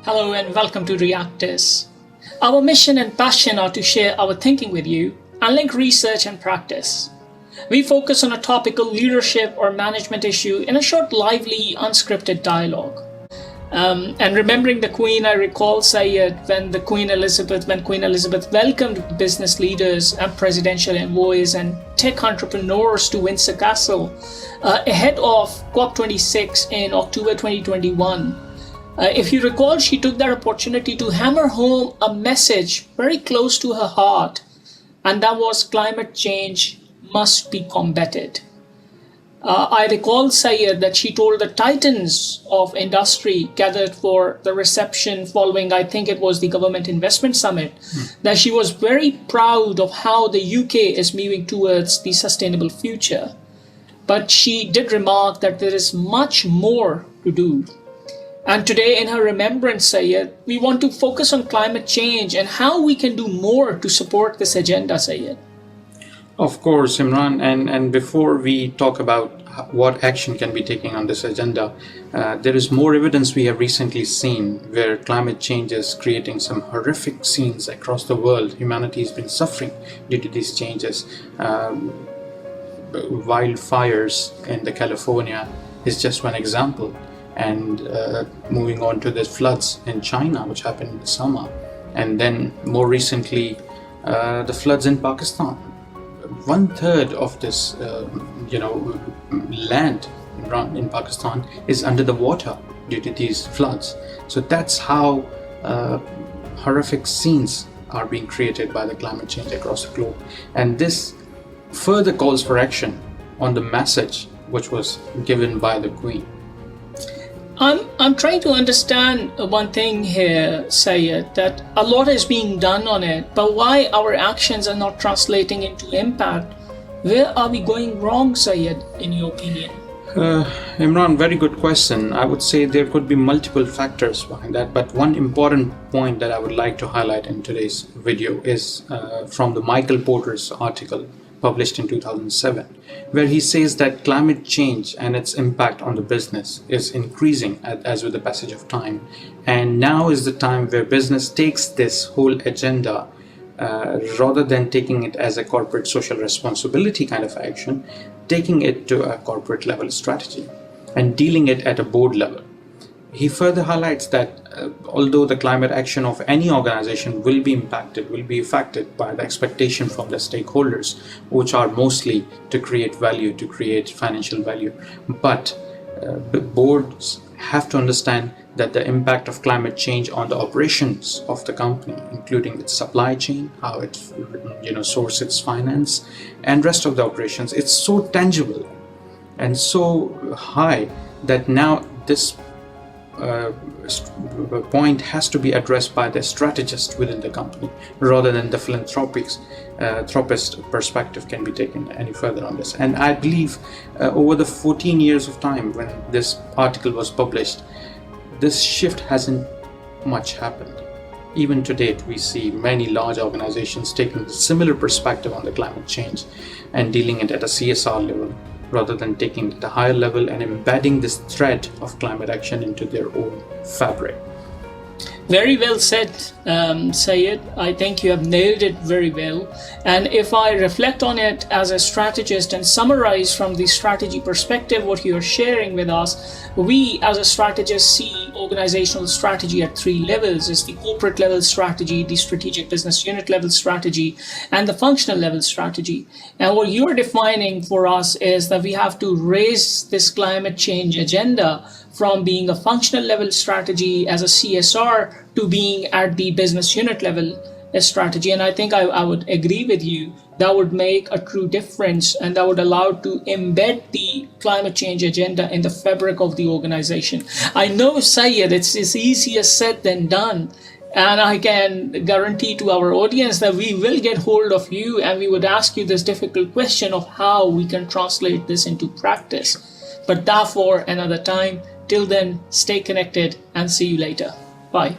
Hello and welcome to Reactors. Our mission and passion are to share our thinking with you and link research and practice. We focus on a topical leadership or management issue in a short, lively, unscripted dialogue. And remembering the Queen, I recall Syed when Queen Elizabeth welcomed business leaders and presidential envoys and tech entrepreneurs to Windsor Castle ahead of COP26 in October 2021. If you recall, she took that opportunity to hammer home a message very close to her heart, and that was climate change must be combated. I recall, Syed, that she told the titans of industry gathered for the reception following, I think it was the Government Investment Summit, that she was very proud of how the UK is moving towards the sustainable future. But she did remark that there is much more to do. And today, in her remembrance, Syed, we want to focus on climate change and how we can do more to support this agenda, Syed. Of course, Imran, and before we talk about what action can be taken on this agenda, there is more evidence we have recently seen where climate change is creating some horrific scenes across the world. Humanity has been suffering due to these changes. Wildfires in the California is just one example. And moving on to the floods in China, which happened in the summer, and then more recently, the floods in Pakistan. 1/3 of this, land in Pakistan is under the water due to these floods. So that's how horrific scenes are being created by the climate change across the globe. And this further calls for action on the message which was given by the Queen. I'm trying to understand one thing here, Syed, that a lot is being done on it, but why our actions are not translating into impact? Where are we going wrong, Syed, in your opinion? Imran, very good question. I would say there could be multiple factors behind that, but one important point that I would like to highlight in today's video is from the Michael Porter's article published in 2007, where he says that climate change and its impact on the business is increasing as with the passage of time. And now is the time where business takes this whole agenda rather than taking it as a corporate social responsibility kind of action, taking it to a corporate level strategy and dealing it at a board level. He further highlights that although the climate action of any organization will be affected by the expectation from the stakeholders, which are mostly to create value, to create financial value. But boards have to understand that the impact of climate change on the operations of the company, including its supply chain, how it sources its finance, and rest of the operations, it's so tangible and so high that now this point has to be addressed by the strategist within the company rather than the philanthropist perspective can be taken any further on this. And I believe over the 14 years of time when this article was published, this shift hasn't much happened. Even to date, we see many large organizations taking a similar perspective on the climate change and dealing it at a CSR level, rather than taking it at a higher level and embedding this thread of climate action into their own fabric. Very well said, Syed. I think you have nailed it very well. And if I reflect on it as a strategist and summarize from the strategy perspective what you're sharing with us, we as a strategist see organizational strategy at 3 levels. It's the corporate level strategy, the strategic business unit level strategy, and the functional level strategy. And what you're defining for us is that we have to raise this climate change agenda from being a functional level strategy as a CSR to being at the business unit level strategy. And I think I would agree with you. That would make a true difference, and that would allow to embed the climate change agenda in the fabric of the organization. I know, Syed, it's easier said than done. And I can guarantee to our audience that we will get hold of you and we would ask you this difficult question of how we can translate this into practice. But that for another time. Till then, stay connected and see you later. Bye.